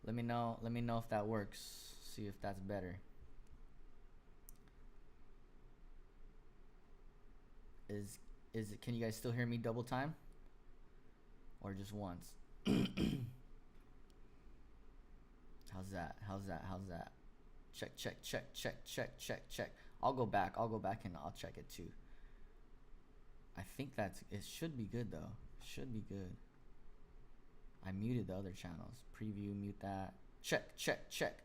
Let me know. Let me know if that works. See if that's better. Is it? Can you guys still hear me double time, or just once? How's that? How's that? How's that? Check, check, check, check, check, check, check. I'll go back. I'll go back and I'll check it too. I think it should be good though. It should be good. I muted the other channels. Preview, mute that. Check, check, check.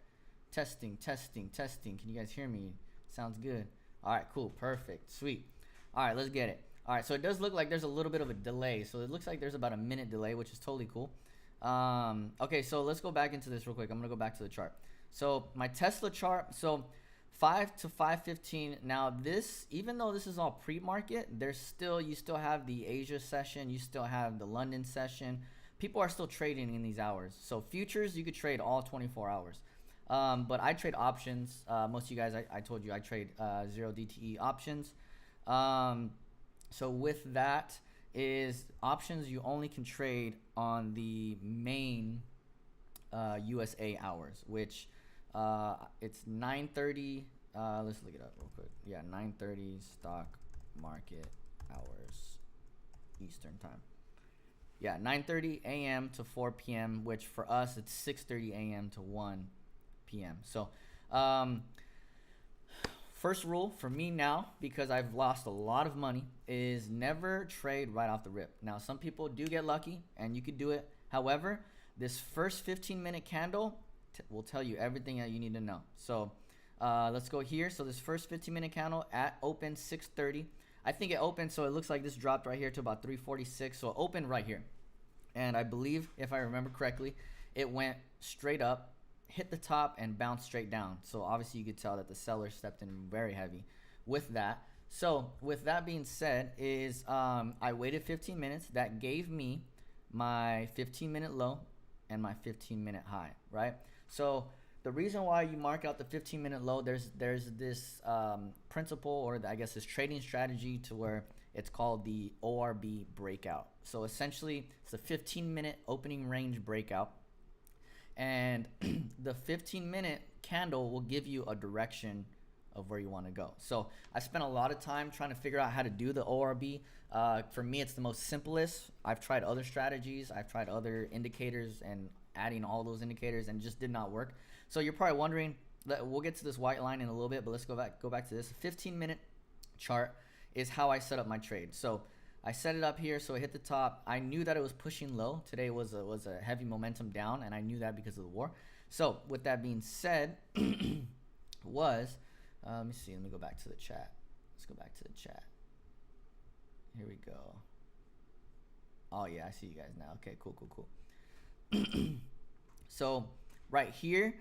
Testing, testing, testing. Can you guys hear me? Sounds good. All right, cool, perfect, sweet. All right, let's get it. All right, so it does look like there's a little bit of a delay. So it looks like there's about a minute delay, which is totally cool. Okay, so let's go back into this real quick. I'm gonna go back to the chart. So my Tesla chart, so 5 to 5:15. Now this, even though this is all pre-market, you still have the Asia session, you still have the London session. People are still trading in these hours. So futures, you could trade all 24 hours. But I trade options. Most of you guys, I told you I trade 0 DTE options. So with that is options, you only can trade on the main USA hours, which it's 9:30. Let's look it up real quick. Yeah, 9:30 stock market hours Eastern time. Yeah, 9:30 a.m. to 4 p.m., which for us it's 6:30 a.m. to 1 p.m. So first rule for me now, because I've lost a lot of money, is never trade right off the rip. Now, some people do get lucky and you could do it. However, this first 15-minute candle will tell you everything that you need to know. So let's go here. So this first 15-minute candle at open 6:30. I think it opened, so it looks like this dropped right here to about 346. So it opened right here. And I believe, if I remember correctly, it went straight up, hit the top, and bounced straight down. So obviously you could tell that the seller stepped in very heavy with that. So with that being said, I waited 15 minutes. That gave me my 15-minute low and my 15-minute high, right? So the reason why you mark out the 15-minute low, there's this principle, or I guess this trading strategy, to where it's called the ORB breakout. So essentially, it's a 15-minute opening range breakout, and the 15-minute candle will give you a direction of where you want to go. So I spent a lot of time trying to figure out how to do the ORB. For me, it's the most simplest. I've tried other strategies. I've tried other indicators and adding all those indicators, and it just did not work. So you're probably wondering, we'll get to this white line in a little bit, but let's go back to this. 15-minute chart is how I set up my trade. So I set it up here, so it hit the top. I knew that it was pushing low. Today was a heavy momentum down, and I knew that because of the war. So with that being said, let me see. Let me go back to the chat. Let's go back to the chat. Here we go. Oh yeah, I see you guys now. Okay, cool. So right here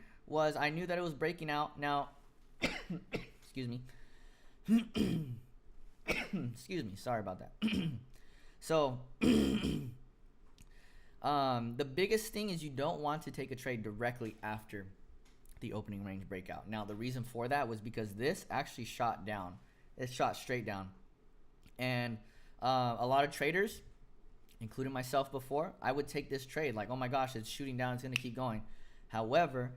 I knew that it was breaking out. Now, excuse me. Excuse me. Sorry about that. So the biggest thing is you don't want to take a trade directly after the opening range breakout. Now, the reason for that was because this actually shot down. It shot straight down. And a lot of traders, including myself before, I would take this trade like, oh my gosh, it's shooting down, it's going to keep going. However,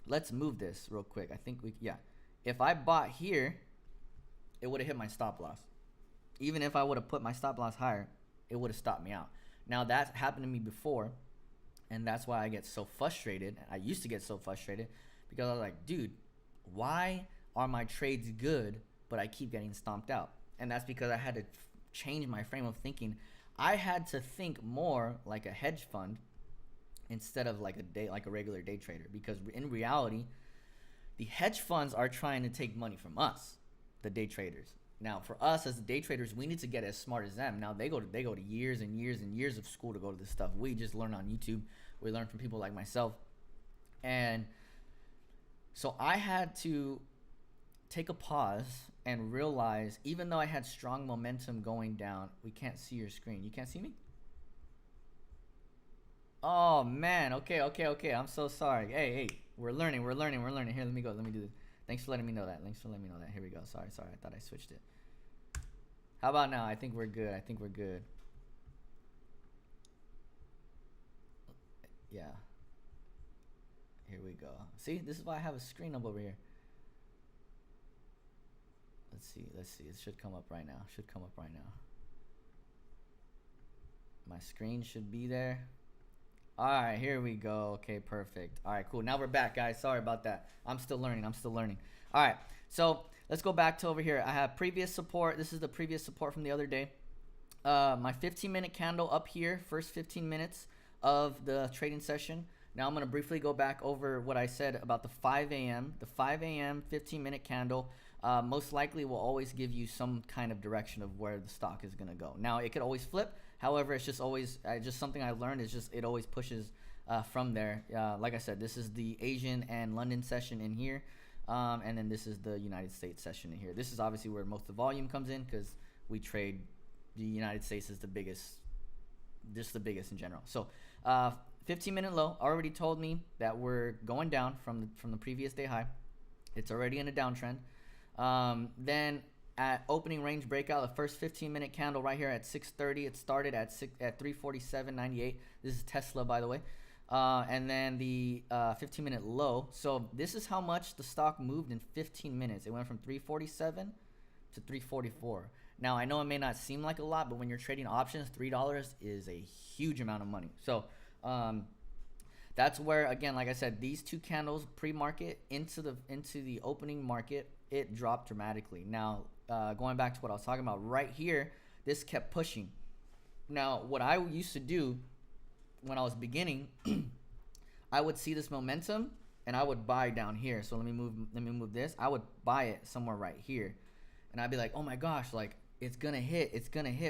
let's move this real quick. I think if I bought here, it would have hit my stop loss. Even if I would have put my stop loss higher, it would have stopped me out. Now, that's happened to me before, and that's why I get so frustrated. I used to get so frustrated because I was like, dude, why are my trades good, but I keep getting stomped out? And that's because I had to change my frame of thinking. I had to think more like a hedge fund instead of like a regular day trader, because in reality, the hedge funds are trying to take money from us, the day traders. Now, for us as day traders, we need to get as smart as them. Now, they go to years and years and years of school to go to this stuff. We just learn on YouTube. We learn from people like myself. And so I had to take a pause and realize, even though I had strong momentum going down, we can't see your screen. You can't see me? Oh, man. Okay. I'm so sorry. Hey, we're learning. Here, let me do this. Thanks for letting me know that. Here we go. Sorry. I thought I switched it. How about now? I think we're good. Yeah. Here we go. See, this is why I have a screen up over here. Let's see. Let's see. It should come up right now. Should come up right now. My screen should be there. All right, here we go. Okay, perfect. All right, cool. Now we're back, guys. Sorry about that. I'm still learning. I'm still learning. All right, so let's go back to over here. I have previous support. This is the previous support from the other day. My 15-minute candle up here, first 15 minutes of the trading session. Now I'm going to briefly go back over what I said about the 5 a.m. The 5 a.m. 15-minute candle most likely will always give you some kind of direction of where the stock is going to go. Now, it could always flip. However, it's just always just something I learned is just it always pushes from there. Like I said, this is the Asian and London session in here. And then this is the United States session in here. This is obviously where most of the volume comes in because we trade the United States is the biggest, just the biggest in general. So 15-minute low already told me that we're going down from the previous day high. It's already in a downtrend. Then at opening range breakout, the first 15-minute candle right here at 6:30. It started at 347.98. This is Tesla, by the way. And then the 15-minute low. So this is how much the stock moved in 15 minutes. It went from 347 to 344. Now, I know it may not seem like a lot, but when you're trading options, $3 is a huge amount of money. So that's where, again, like I said, these two candles pre-market into the opening market, it dropped dramatically. Now, going back to what I was talking about right here, this kept pushing. Now, what I used to do when I was beginning, I would see this momentum and I would buy down here. So let me move this. I would buy it somewhere right here, and I'd be like, oh my gosh, like it's gonna hit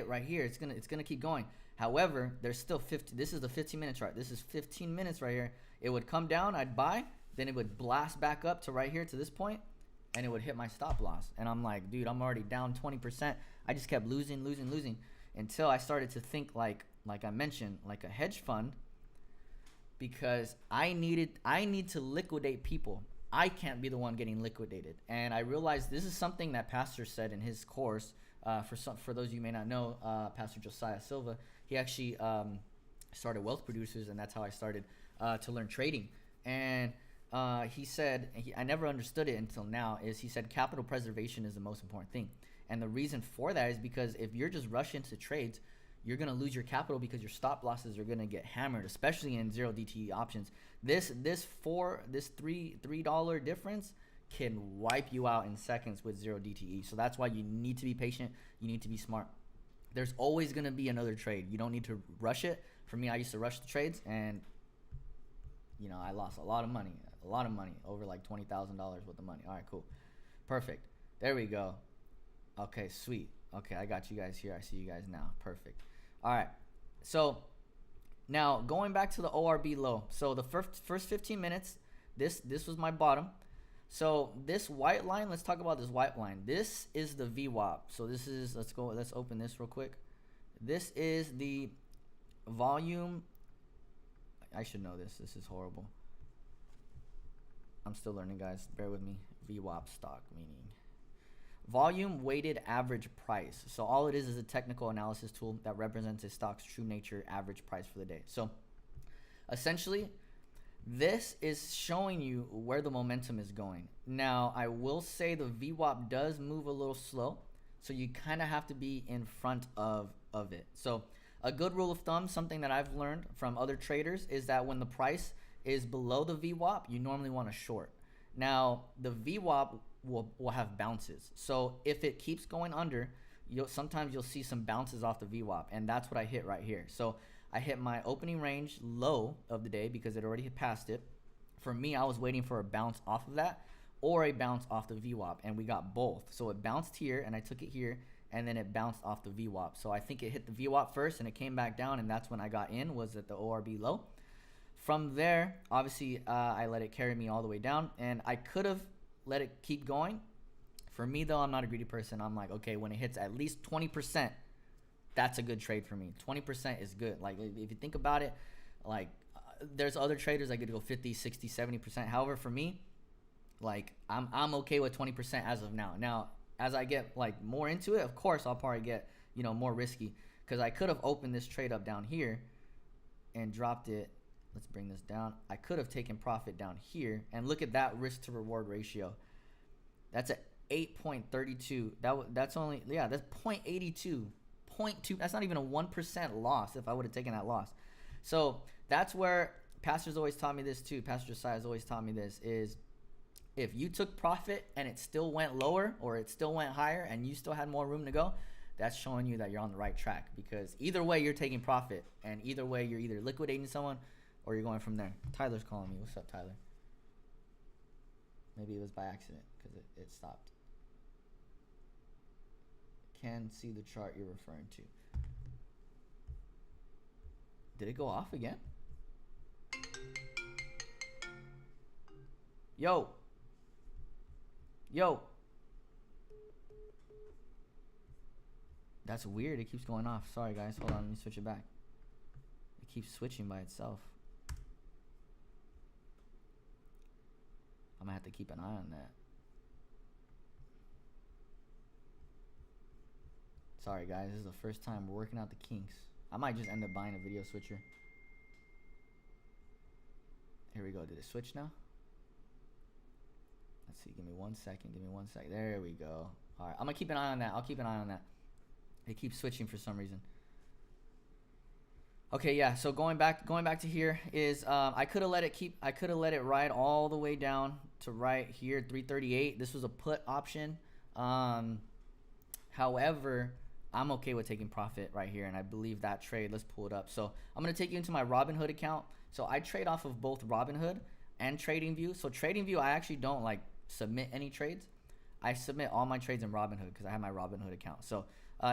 right here. It's gonna keep going. However, there's still 50. This is the 15-minute chart. This is 15 minutes right here. It would come down, I'd buy, then it would blast back up to right here to this point, and it would hit my stop loss. And I'm like, dude, I'm already down 20%. I just kept losing until I started to think like I mentioned, like a hedge fund, because I need to liquidate people. I can't be the one getting liquidated. And I realized this is something that Pastor said in his course. For those of you who may not know, Pastor Josiah Silva, he actually started Wealth Producers, and that's how I started to learn trading. And he said, I never understood it until now, he said capital preservation is the most important thing. And the reason for that is because if you're just rushing into trades, you're going to lose your capital because your stop losses are going to get hammered, especially in zero DTE options. This $3 difference can wipe you out in seconds with zero DTE. So that's why you need to be patient. You need to be smart. There's always going to be another trade. You don't need to rush it. For me, I used to rush the trades, and I lost a lot of money, over like $20,000 worth of money. All right, cool. Perfect. There we go. Okay, sweet. Okay, I got you guys here. I see you guys now. Perfect. All right. So now going back to the ORB low. So the first 15 minutes, this was my bottom. So this white line, let's talk about this white line. This is the VWAP. So this is, let's open this real quick. This is the volume. I should know this. This is horrible. I'm still learning, guys. Bear with me. VWAP stock, meaning volume weighted average price. So all it is a technical analysis tool that represents a stock's true nature average price for the day. So essentially, this is showing you where the momentum is going. Now, I will say the VWAP does move a little slow, so you kind of have to be in front of it. So a good rule of thumb, something that I've learned from other traders, is that when the price is below the VWAP, you normally want to short. Now, the VWAP will have bounces. So if it keeps going under, sometimes you'll see some bounces off the VWAP, and that's what I hit right here. So I hit my opening range low of the day because it already had passed it. For me, I was waiting for a bounce off of that or a bounce off the VWAP, and we got both. So it bounced here, and I took it here, and then it bounced off the VWAP. So I think it hit the VWAP first, and it came back down, and that's when I got in, was at the ORB low. From there, obviously, I let it carry me all the way down, and I could have let it keep going. For me, though, I'm not a greedy person. I'm like, okay, when it hits at least 20%, that's a good trade for me. 20% is good. Like, if you think about it, like, there's other traders that could go 50, 60, 70%. However, for me, like, I'm okay with 20% as of now. Now, as I get, like, more into it, of course, I'll probably get, more risky. Because I could have opened this trade up down here and dropped it let's bring this down. I could have taken profit down here, and look at that risk to reward ratio. That's at 8.32. That's only, yeah, that's 0.82, 0.2. That's not even a 1% loss if I would have taken that loss. So that's where pastors always taught me this too. Pastor Josiah has always taught me this, is if you took profit and it still went lower or it still went higher and you still had more room to go, that's showing you that you're on the right track, because either way you're taking profit, and either way you're either liquidating someone or you're going from there. Tyler's calling me. What's up, Tyler? Maybe it was by accident because it stopped. Can see the chart you're referring to. Did it go off again? Yo. That's weird. It keeps going off. Sorry, guys. Hold on. Let me switch it back. It keeps switching by itself. I'm going to have to keep an eye on that. Sorry, guys. This is the first time we're working out the kinks. I might just end up buying a video switcher. Here we go. Did it switch now? Let's see. Give me 1 second. There we go. All right. I'm going to keep an eye on that. I'll keep an eye on that. It keeps switching for some reason. Okay, yeah. So going back to here is I could have let it ride all the way down to right here, 338. This was a put option. However, I'm okay with taking profit right here, and I believe that trade. Let's pull it up. So I'm gonna take you into my Robinhood account. So I trade off of both Robinhood and TradingView. So TradingView, I actually don't like submit any trades. I submit all my trades in Robinhood because I have my Robinhood account. So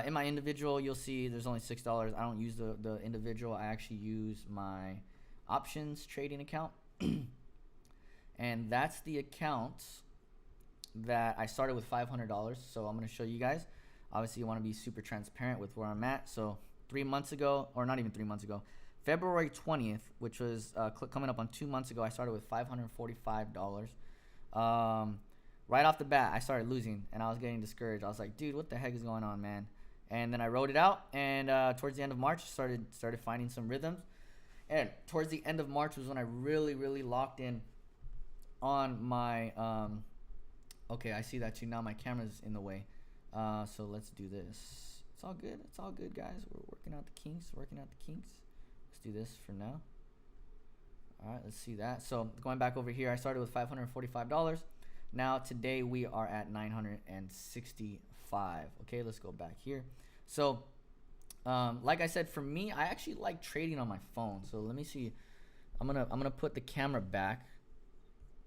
in my individual, you'll see there's only $6. I don't use the individual. I actually use my options trading account. And that's the account that I started with $500. So I'm going to show you guys. Obviously, you want to be super transparent with where I'm at. So 3 months ago, or not even 3 months ago, February 20th, which was coming up on 2 months ago, I started with $545. Right off the bat, I started losing, and I was getting discouraged. I was like, dude, what the heck is going on, man? And then I wrote it out, and towards the end of March, started finding some rhythms. And towards the end of March was when I really, really locked in on my okay, I see that too. Now my camera's in the way. So let's do this. It's all good, guys. We're working out the kinks. Let's do this for now. All right, let's see that. So going back over here, I started with $545. Now today we are at $965. Okay, let's go back here. So like I said, for me, I actually like trading on my phone. So let me see. I'm gonna put the camera back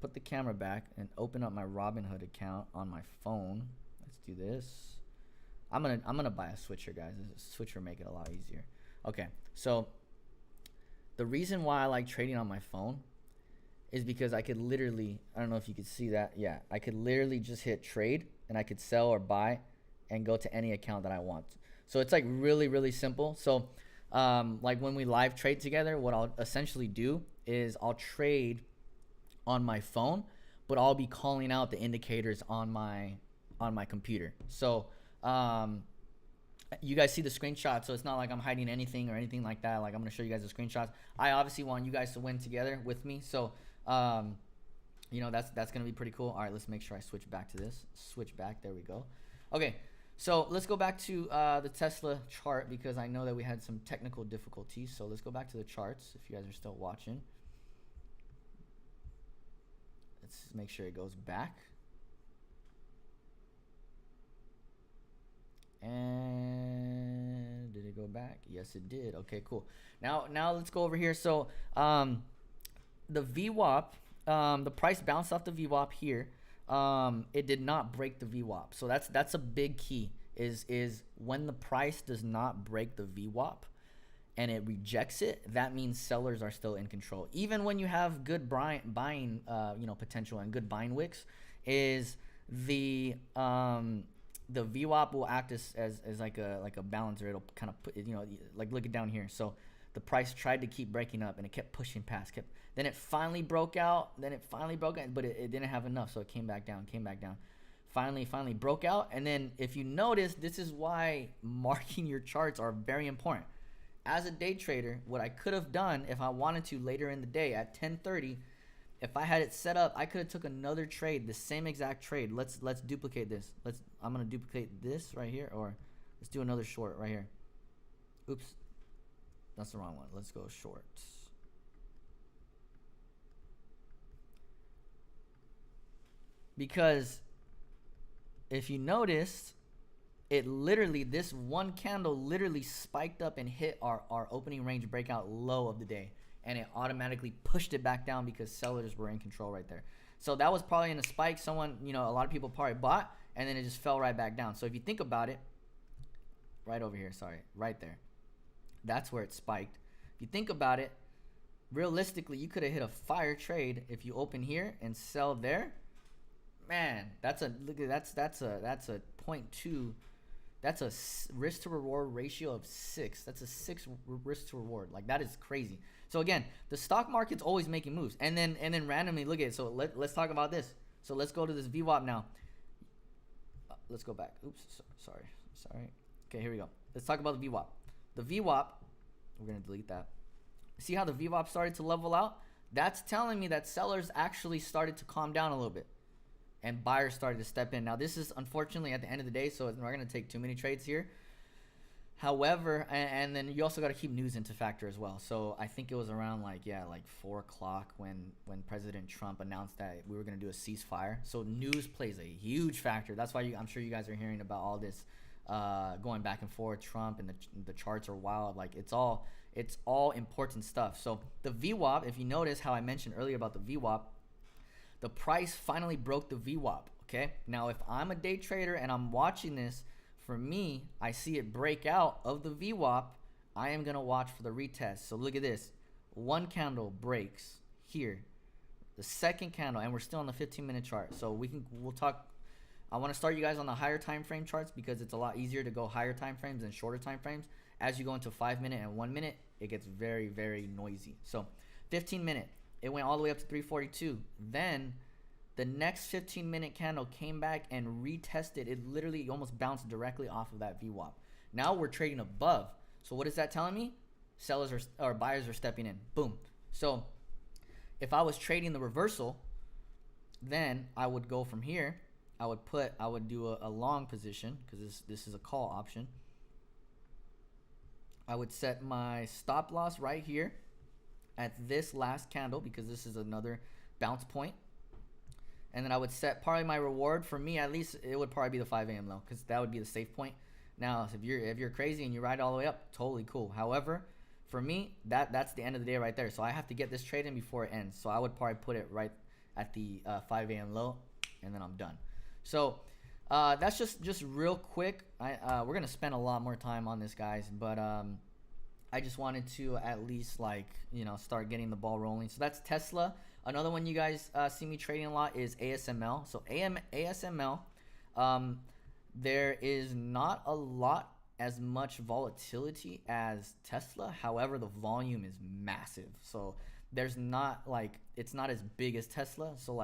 and open up my Robinhood account on my phone. Let's do this. I'm gonna buy a switcher, guys. A switcher make it a lot easier. Okay, so the reason why I like trading on my phone is because I could literally, I don't know if you could see that. Yeah, I could literally just hit trade and I could sell or buy and go to any account that I want. So it's like really, really simple. So like when we live trade together, what I'll essentially do is I'll trade on my phone, but I'll be calling out the indicators on my computer. So you guys see the screenshot, so it's not like I'm hiding anything or anything like that. Like I'm gonna show you guys the screenshots. I obviously want you guys to win together with me. So you know, that's gonna be pretty cool. All right, let's make sure I switch back to this. Switch back, there we go. Okay, so let's go back to the Tesla chart because I know that we had some technical difficulties. So let's go back to the charts if you guys are still watching. Let's make sure it goes back. And did it go back? Yes, it did. Okay, cool. Now let's go over here. So the VWAP, the price bounced off the VWAP here. It did not break the VWAP. So that's a big key is when the price does not break the VWAP and it rejects it, that means sellers are still in control. Even when you have good buying potential and good buying wicks, is the VWAP will act as like a balancer. It'll kind of put, like look it down here. So the price tried to keep breaking up and it kept pushing past, then it finally broke out, but it didn't have enough, so it came back down, finally broke out. And then if you notice, this is why marking your charts are very important. as a day trader, what I could have done if I wanted to later in the day at 10:30, if I had it set up, I could have took another trade, the same exact trade. Let's duplicate this. I'm gonna duplicate this right here, or let's do another short right here. Oops, that's the wrong one. Let's go short. Because if you noticed, it literally, this one candle literally spiked up and hit our opening range breakout low of the day, and it automatically pushed it back down because sellers were in control right there. So that was probably in a spike. Someone, a lot of people probably bought, and then it just fell right back down. So if you think about it, right over here, sorry, right there, that's where it spiked. If you think about it, realistically, you could have hit a fire trade if you open here and sell there. Man, that's a 0.2. That's a risk to reward ratio of 6. That's a 6 risk to reward. Like, that is crazy. So again, the stock market's always making moves, and then randomly, look at it. So let's talk about this. So let's go to this VWAP now. Let's go back. Oops, sorry. Okay, here we go. Let's talk about the VWAP. The VWAP, we're gonna delete that. See how the VWAP started to level out? That's telling me that sellers actually started to calm down a little bit, and buyers started to step in. Now, this is unfortunately at the end of the day, so we're not going to take too many trades here. However, and then you also got to keep news into factor as well. So I think it was around like 4 o'clock when President Trump announced that we were going to do a ceasefire. So news plays a huge factor. That's why I'm sure you guys are hearing about all this going back and forth. Trump and the charts are wild. Like, it's all important stuff. So the VWAP, if you notice how I mentioned earlier about the VWAP, the price finally broke the VWAP, okay? Now, if I'm a day trader and I'm watching this, for me, I see it break out of the VWAP, I am going to watch for the retest. So look at this. One candle breaks here. The second candle, and we're still on the 15-minute chart. So we'll talk. I want to start you guys on the higher time frame charts because it's a lot easier to go higher time frames than shorter time frames. As you go into 5-minute and 1-minute, it gets very, very noisy. So 15-minute. It went all the way up to 342. Then the next 15-minute candle came back and retested. It literally almost bounced directly off of that VWAP. Now we're trading above. So what is that telling me? Sellers or buyers are stepping in. Boom. So if I was trading the reversal, then I would go from here. I would do a long position because this is a call option. I would set my stop loss right here at this last candle because this is another bounce point, and then I would set probably my reward. For me, at least, it would probably be the 5 a.m. low because that would be the safe point. Now, if you're crazy and you ride all the way up, totally cool. However, for me, that's the end of the day right there. So I have to get this trade in before it ends. So I would probably put it right at the 5 a.m. low, and then I'm done. So that's just real quick. We're gonna spend a lot more time on this, guys, but I just wanted to at least start getting the ball rolling. So that's Tesla. Another one you guys see me trading a lot is ASML. So ASML, there is not a lot as much volatility as Tesla. However, the volume is massive. So there's not it's not as big as Tesla. So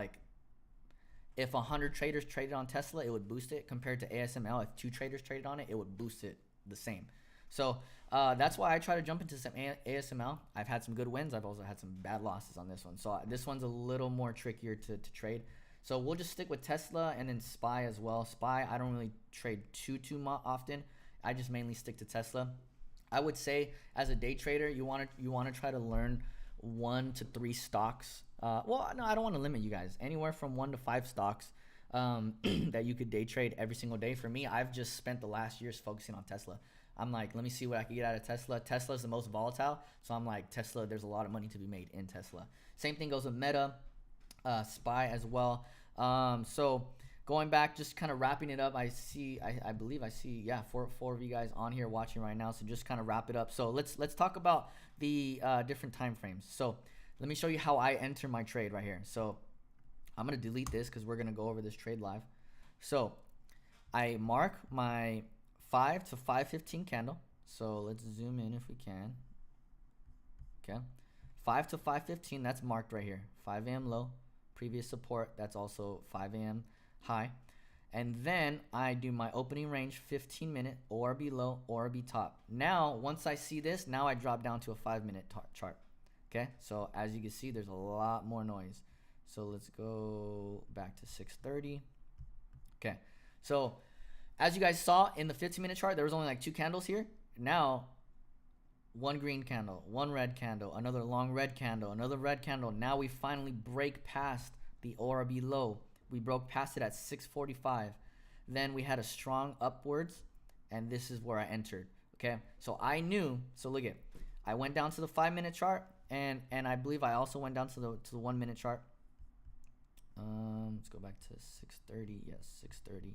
if 100 traders traded on Tesla, it would boost it, compared to ASML. If 2 traders traded on it, it would boost it the same. So that's why I try to jump into some ASML. I've had some good wins. I've also had some bad losses on this one. So this one's a little more trickier to trade. So we'll just stick with Tesla and then SPY as well. SPY, I don't really trade too often. I just mainly stick to Tesla. I would say as a day trader, you want to try to learn 1 to 3 stocks. Well, no, I don't want to limit you guys. Anywhere from 1 to 5 stocks that you could day trade every single day. For me, I've just spent the last years focusing on Tesla. I'm like, let me see what I can get out of Tesla. Tesla's the most volatile. So I'm like, Tesla, there's a lot of money to be made in Tesla. Same thing goes with Meta, SPY as well. So going back, just kind of wrapping it up, I believe I see, four of you guys on here watching right now. So just kind of wrap it up. So let's talk about the different time frames. So let me show you how I enter my trade right here. So I'm going to delete this because we're going to go over this trade live. So I mark my 5 to 5:15 candle. So let's zoom in if we can. Okay. 5 to 5:15, that's marked right here. 5 a.m. low, previous support, that's also 5 a.m. high. And then I do my opening range 15 minute ORB low, ORB top. Now, once I see this, now I drop down to a 5-minute chart. Okay, so as you can see, there's a lot more noise. So let's go back to 6:30. Okay, so as you guys saw in the 15-minute chart, there was only like 2 candles here. Now, one green candle, one red candle, another long red candle, another red candle. Now we finally break past the ORB low. We broke past it at 6:45. Then we had a strong upwards, and this is where I entered. Okay, so I knew. So look at, I went down to the 5-minute chart, and I believe I also went down to the 1-minute chart. Let's go back to 6:30. Yes, 6:30.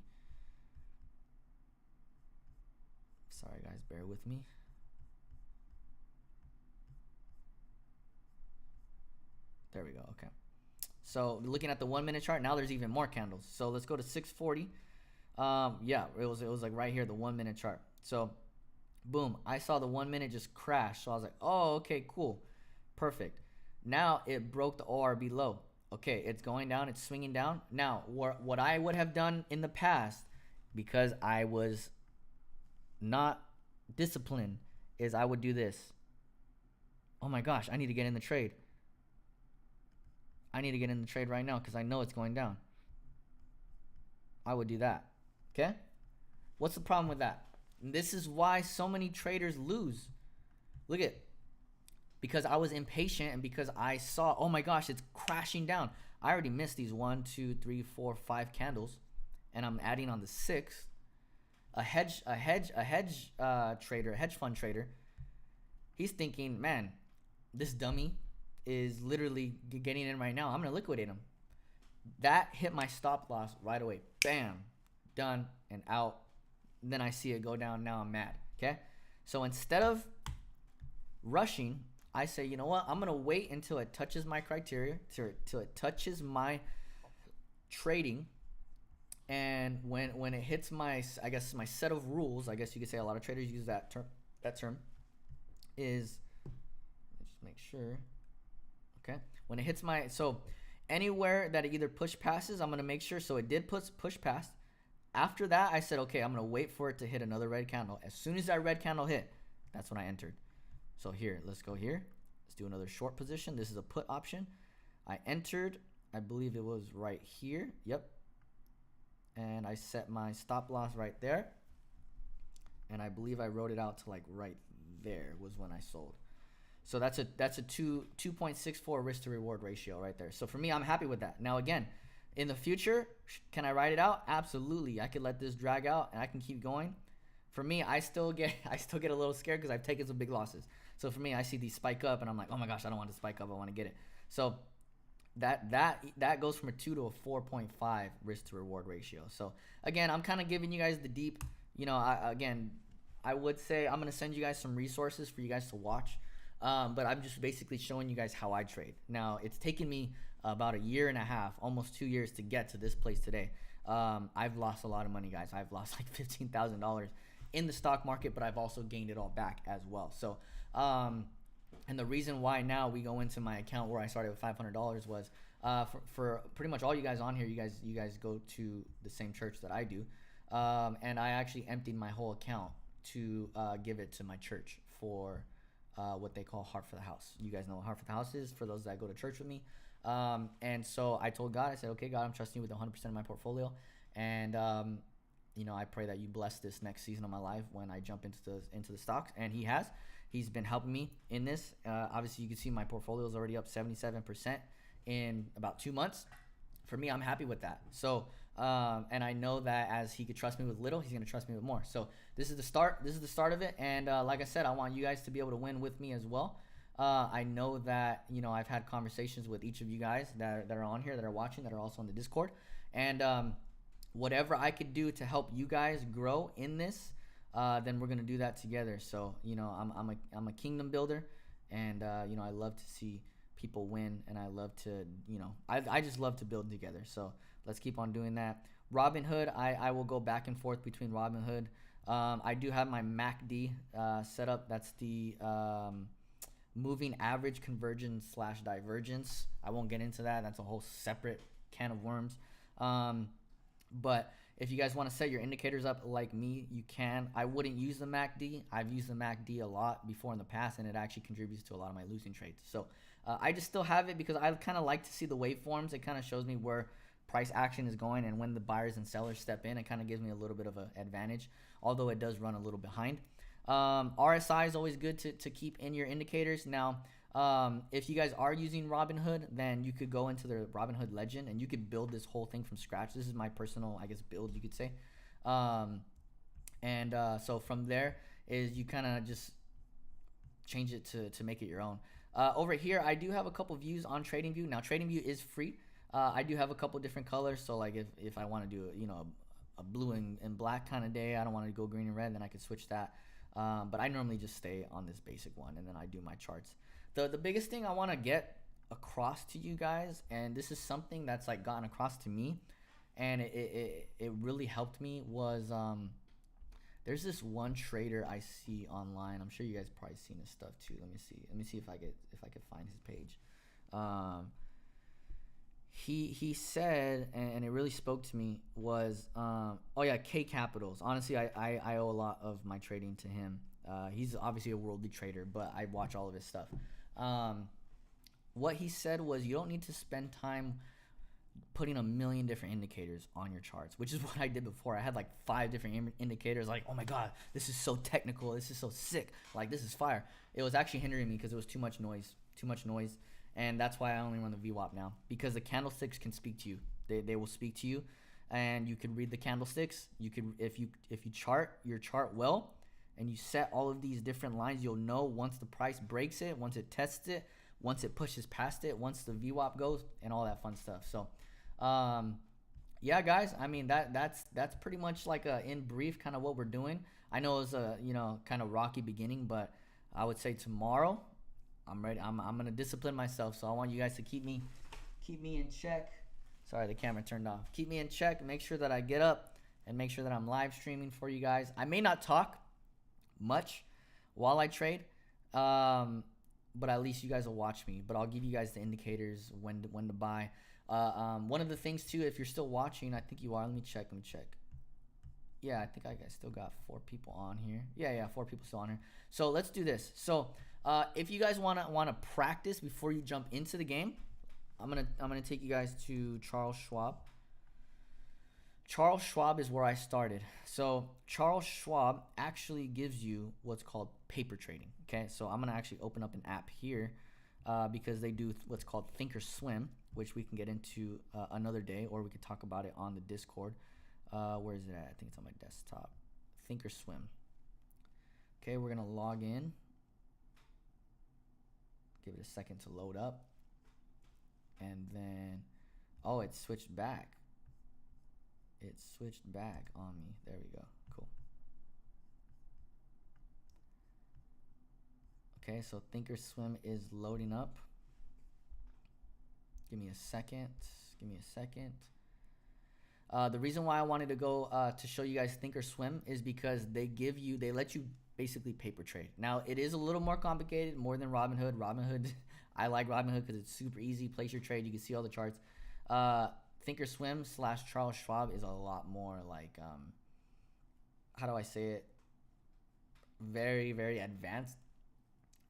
Sorry guys, bear with me. There we go. Okay. So looking at the 1-minute chart, now there's even more candles. So let's go to 6:40. Yeah, it was like right here, the 1-minute chart. So boom, I saw the 1 minute just crash. So I was like, oh, okay, cool, perfect. Now it broke the ORB low. Okay, it's going down, it's swinging down. Now, what I would have done in the past, because I was not disciplined, is I would do this. Oh my gosh, I need to get in the trade. I need to get in the trade right now because I know it's going down. I would do that. Okay? What's the problem with that? And this is why so many traders lose. Look at, because I was impatient and because I saw, oh my gosh, it's crashing down. I already missed these 1, 2, 3, 4, 5 candles, and I'm adding on the 6th. A hedge trader, a hedge fund trader, he's thinking, man, this dummy is literally getting in right now. I'm gonna liquidate him. That hit my stop loss right away. Bam, done and out. And then I see it go down. Now I'm mad. Okay, so instead of rushing, I say, you know what? I'm gonna wait until it touches my criteria, till it touches my trading, and when it hits my, I guess, my set of rules, I guess you could say a lot of traders use that term, is, just make sure. Okay, when it hits my, so anywhere that it either push passes, I'm gonna make sure. So it did push past. After that, I said, okay, I'm gonna wait for it to hit another red candle. As soon as that red candle hit, that's when I entered. So here, let's go here. Let's do another short position. This is a put option. I entered, I believe it was right here. Yep. And I set my stop loss right there. And I believe I wrote it out to like right there was when I sold. So that's a 2.64 risk to reward ratio right there. So for me, I'm happy with that. Now again, in the future, can I ride it out? Absolutely. I could let this drag out and I can keep going. For me, I still get a little scared because I've taken some big losses. So for me, I see these spike up and I'm like, oh my gosh, I don't want to spike up. I want to get it. So that goes from a 2 to a 4.5 risk to reward ratio. So again, I'm kind of giving you guys the deep, I would say I'm going to send you guys some resources for you guys to watch. But I'm just basically showing you guys how I trade. Now, it's taken me about 1.5 years, almost 2 years to get to this place today. I've lost a lot of money, guys. I've lost like $15,000 in the stock market, but I've also gained it all back as well. So, and the reason why now we go into my account where I started with $500 was for pretty much all you guys on here, you guys go to the same church that I do. And I actually emptied my whole account to give it to my church for what they call Heart for the House. You guys know what Heart for the House is for those that go to church with me. And so I told God, I said, okay, God, I'm trusting you with 100% of my portfolio. And, I pray that you bless this next season of my life when I jump into the stocks. And he's been helping me in this. Obviously you can see my portfolio is already up 77% in about 2 months. For me, I'm happy with that. So, and I know that as he could trust me with little, he's going to trust me with more. So this is the start. This is the start of it. And like I said, I want you guys to be able to win with me as well. I know that, I've had conversations with each of you guys that are on here, that are watching, that are also on the Discord. And whatever I could do to help you guys grow in this, then we're going to do that together. So, I'm a kingdom builder. And, I love to see people win. And I love to, I just love to build together. So let's keep on doing that. Robinhood, I will go back and forth between Robinhood. I do have my MACD set up. That's the moving average convergence / divergence. I won't get into that. That's a whole separate can of worms. But If you guys want to set your indicators up like me, you can. I wouldn't use the MACD. I've used the MACD a lot before in the past, and it actually contributes to a lot of my losing trades. So I just still have it because I kind of like to see the waveforms. It kind of shows me where price action is going, and when the buyers and sellers step in, it kind of gives me a little bit of an advantage, although it does run a little behind. RSI is always good to keep in your indicators. Now, if you guys are using Robinhood, then you could go into the Robinhood Legend and you could build this whole thing from scratch. This is my personal, I guess, build, you could say. So from there is you kind of just change it to make it your own. Over here, I do have a couple views on TradingView. Now, TradingView is free. I do have a couple different colors. So like if I want to do, a blue and black kind of day, I don't want to go green and red, then I could switch that. But I normally just stay on this basic one, and then I do my charts. The biggest thing I want to get across to you guys, and this is something that's like gotten across to me, and it really helped me, was there's this one trader I see online. I'm sure you guys probably seen his stuff too. Let me see if I could find his page. He said, and it really spoke to me, was oh yeah, K Capitals. Honestly, I owe a lot of my trading to him. He's obviously a worldly trader, but I watch all of his stuff. What he said was, you don't need to spend time putting a million different indicators on your charts, which is what I did before. I had like 5 different indicators, like, oh my god, this is so technical, this is so sick, like this is fire. It was actually hindering me because it was too much noise, and that's why I only run the VWAP now, because the candlesticks can speak to you. They will speak to you, and you can read the candlesticks. You could, if you chart your chart well, and you set all of these different lines, you'll know once the price breaks it, once it tests it, once it pushes past it, once the VWAP goes, and all that fun stuff. So yeah, guys, I mean, that's pretty much like in brief kind of what we're doing. I know it's a kind of rocky beginning, but I would say tomorrow I'm ready. I'm gonna discipline myself, so I want you guys to keep me in check. Sorry, the camera turned off. Keep me in check. Make sure that I get up and make sure that I'm live streaming for you guys. I may not talk much while I trade, but at least you guys will watch me. But I'll give you guys the indicators when to buy. One of the things too, if you're still watching, I think you are. Let me check. Yeah, I think I still got 4 people on here. Yeah, 4 people still on here. So let's do this. So if you guys wanna practice before you jump into the game, I'm gonna take you guys to Charles Schwab. Charles Schwab is where I started. So Charles Schwab actually gives you what's called paper trading. Okay, so I'm gonna actually open up an app here because they do what's called Thinkorswim, which we can get into another day, or we could talk about it on the Discord. Where is it at? I think it's on my desktop. Thinkorswim. Okay, we're gonna log in. Give it a second to load up. And then, oh, it switched back. It switched back on me. There we go. Cool. Okay, so Thinkorswim is loading up. Give me a second. The reason why I wanted to go to show you guys Thinkorswim is because they let you basically paper trade. Now, it is a little more complicated, more than Robinhood. I like Robinhood because it's super easy. Place your trade. You can see all the charts. Thinkorswim / Charles Schwab is a lot more like, how do I say it? Very, very advanced.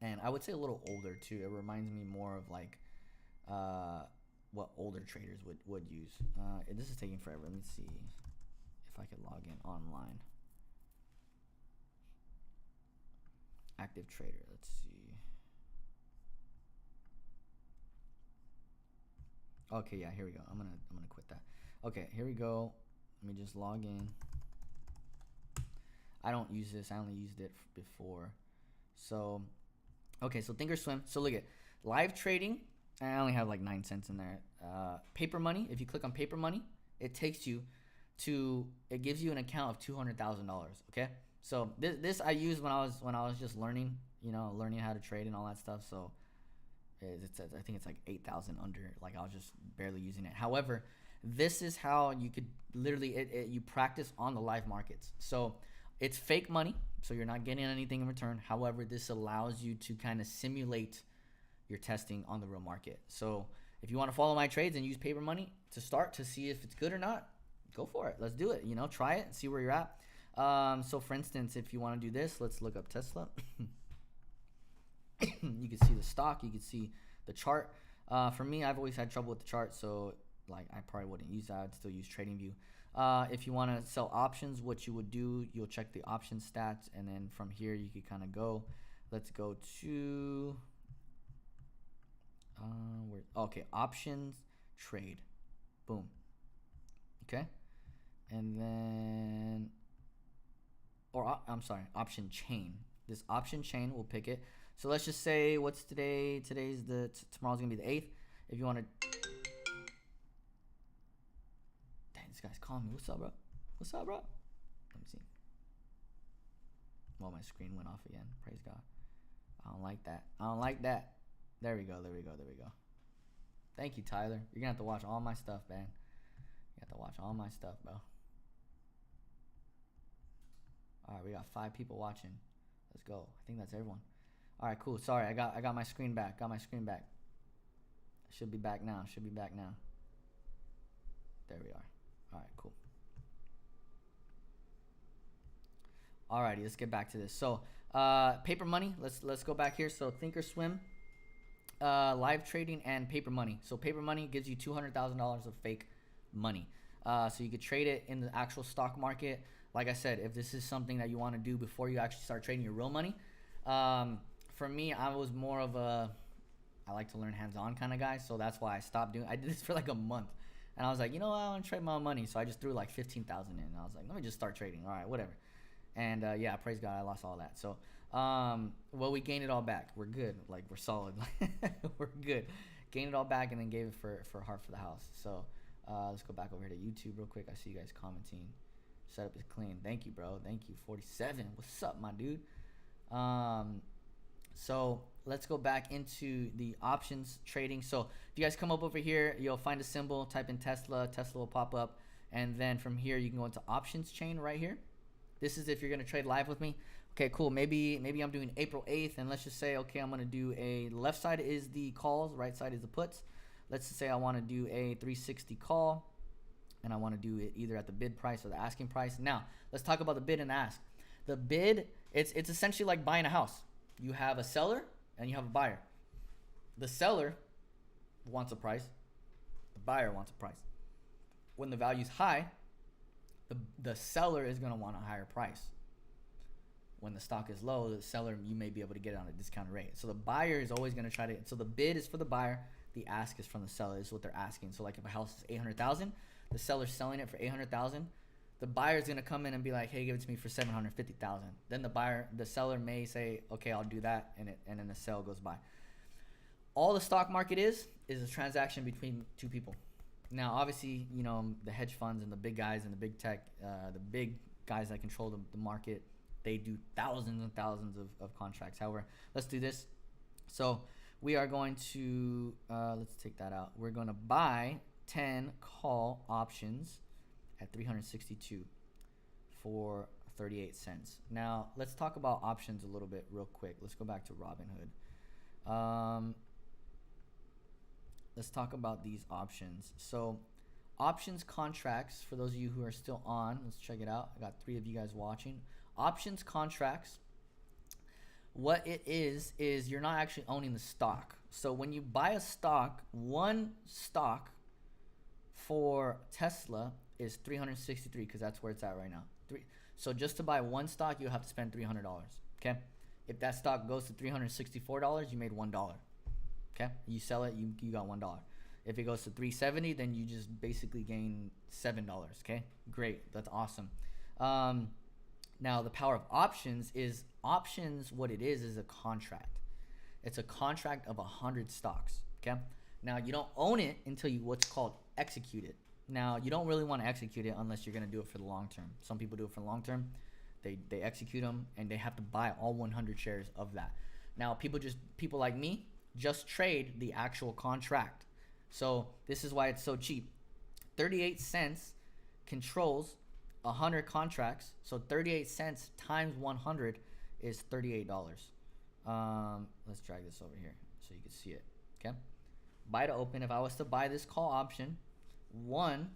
And I would say a little older too. It reminds me more of like what older traders would use. This is taking forever. Let me see if I could log in online. Active trader. Let's see. Okay, yeah, here we go. I'm gonna quit that. Okay, here we go. Let me just log in. I don't use this. I only used it before. So, okay, so Thinkorswim. So look at live trading. I only have like 9 cents in there. Paper money. If you click on paper money, it takes you to. It gives you an account of $200,000. Okay. So this I used when I was just learning. Learning how to trade and all that stuff. So. I think it's like 8,000 under. Like I was just barely using it. However, this is how you could literally you practice on the live markets. So it's fake money, so you're not getting anything in return. However, this allows you to kind of simulate your testing on the real market. So if you want to follow my trades and use paper money to start to see if it's good or not, go for it. Let's do it. You know, try it, see where you're at. So for instance, if you want to do this, let's look up Tesla. You can see the stock, you can see the chart. For me, I've always had trouble with the chart, so like I probably wouldn't use that. I'd still use TradingView. If you want to sell options, what you would do, you'll check the option stats, and then from here you could kind of go. Let's go to okay, options trade. Boom. Okay, and then I'm sorry, option chain. This option chain, we'll pick it. So let's just say, what's today? Today's tomorrow's gonna be the 8th. If you want to, dang, this guy's calling me. What's up, bro? What's up, bro? Let me see. Well, my screen went off again. Praise God. I don't like that. I don't like that. There we go. There we go. There we go. Thank you, Tyler. You're gonna have to watch all my stuff, man. You have to watch all my stuff, bro. All right, we got 5 people watching. Let's go. I think that's everyone. All right, cool. Sorry, I got my screen back. Got my screen back. Should be back now. Should be back now. There we are. All right, cool. Alrighty, let's get back to this. So, paper money. Let's go back here. So, Thinkorswim, live trading, and paper money. So, paper money gives you $200,000 of fake money. So you could trade it in the actual stock market. Like I said, if this is something that you want to do before you actually start trading your real money, for me, I was more of I like to learn hands-on kind of guy, so that's why I stopped doing. I did this for like a month, and I was like, you know what, I want to trade my own money, so I just threw like 15,000 in. And I was like, let me just start trading. All right, whatever. And yeah, praise God, I lost all that. So, well, we gained it all back. We're good. Like, we're solid. We're good. Gained it all back and then gave it for Heart for the House. So, let's go back over here to YouTube real quick. I see you guys commenting. Setup is clean. Thank you, bro. Thank you. 47. What's up, my dude? So let's go back into the options trading. So if you guys come up over here, you'll find a symbol, type in Tesla. Tesla will pop up. And then from here, you can go into options chain right here. This is if you're going to trade live with me. Okay, cool. Maybe I'm doing April 8th. And let's just say, okay, I'm going to do left side is the calls. Right side is the puts. Let's just say I want to do a 360 call. And I want to do it either at the bid price or the asking price. Now, let's talk about the bid and the ask. The bid, it's essentially like buying a house. You have a seller and you have a buyer. The seller wants a price. The buyer wants a price. When the value is high, the seller is going to want a higher price. When the stock is low, the seller, you may be able to get it on a discounted rate. So the buyer is always going to try to, so the bid is for the buyer, the ask is from the seller. This is what they're asking. So like if a house is 800,000, the seller's selling it for 800,000. The buyer's gonna come in and be like, "Hey, give it to me for 750,000." Then the seller may say, "Okay, I'll do that," and then the sale goes by. All the stock market is a transaction between two people. Now, obviously, you know the hedge funds and the big guys and the big tech, the big guys that control the market, they do thousands and thousands of contracts. However, let's do this. So we are going to let's take that out. We're gonna buy 10 call options at 362 for 38 cents. Now, let's talk about options a little bit real quick. Let's go back to Robinhood. Let's talk about these options. So, options contracts, for those of you who are still on, let's check it out. I got 3 of you guys watching. Options contracts, what it is you're not actually owning the stock. So, when you buy a stock, one stock for Tesla is 363 because that's where it's at right now. So just to buy one stock, you have to spend $300. Okay, if that stock goes to $364, you made $1. Okay, you sell it, you got $1. If it goes to 370, then you just basically gain $7. Okay, great, that's awesome. Now the power of options is what it is a contract. It's a contract of 100 stocks. Okay, now you don't own it until you what's called execute it. Now, you don't really want to execute it unless you're going to do it for the long term. Some people do it for the long term. They execute them, and they have to buy all 100 shares of that. Now, people like me just trade the actual contract. So this is why it's so cheap. 38 cents controls 100 contracts. So 38 cents times 100 is $38. Let's drag this over here so you can see it. Okay. Buy to open. If I was to buy this call option, one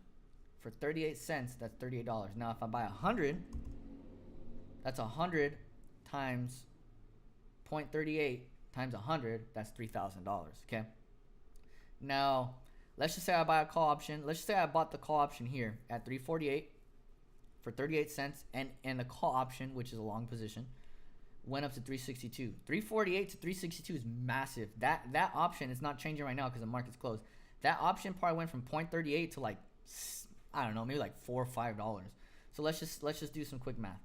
for 38 cents, that's $38. Now if I buy 100, that's 100 times 0.38 times 100, that's $3,000. Okay. Now let's just say I buy a call option. Let's just say I bought the call option here at 348 for 38 cents, and the call option, which is a long position, went up to 362. 348 to 362 is massive. That option is not changing right now because the market's closed. That option probably went from 0.38 to like, I don't know, maybe like $4 or $5. So let's just do some quick math.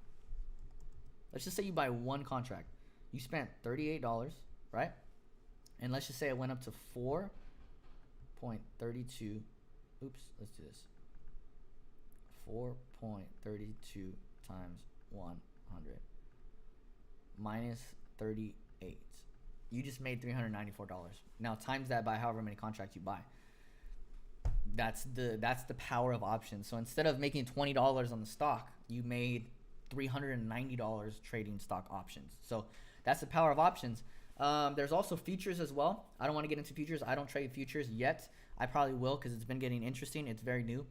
Let's just say you buy one contract. You spent $38, right? And let's just say it went up to 4.32. Oops, let's do this. 4.32 times 100 minus 38. You just made $394. Now times that by however many contracts you buy. That's the power of options. So instead of making $20 on the stock, you made $390 trading stock options. So that's the power of options. There's also futures as well. I don't want to get into futures. I don't trade futures yet. I probably will because it's been getting interesting. It's very new.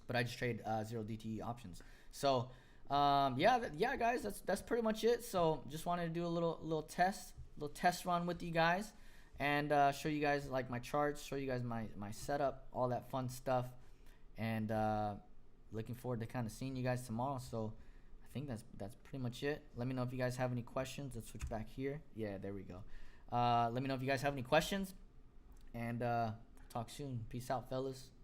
But I just trade 0 DTE options. So yeah, guys, that's pretty much it. So just wanted to do a little test run with you guys, and show you guys like my charts, show you guys my setup, all that fun stuff, and looking forward to kind of seeing you guys tomorrow. So I think that's pretty much it. Let me know if you guys have any questions. Let's switch back here. Yeah, there we go. Let me know if you guys have any questions, and talk soon. Peace out, fellas.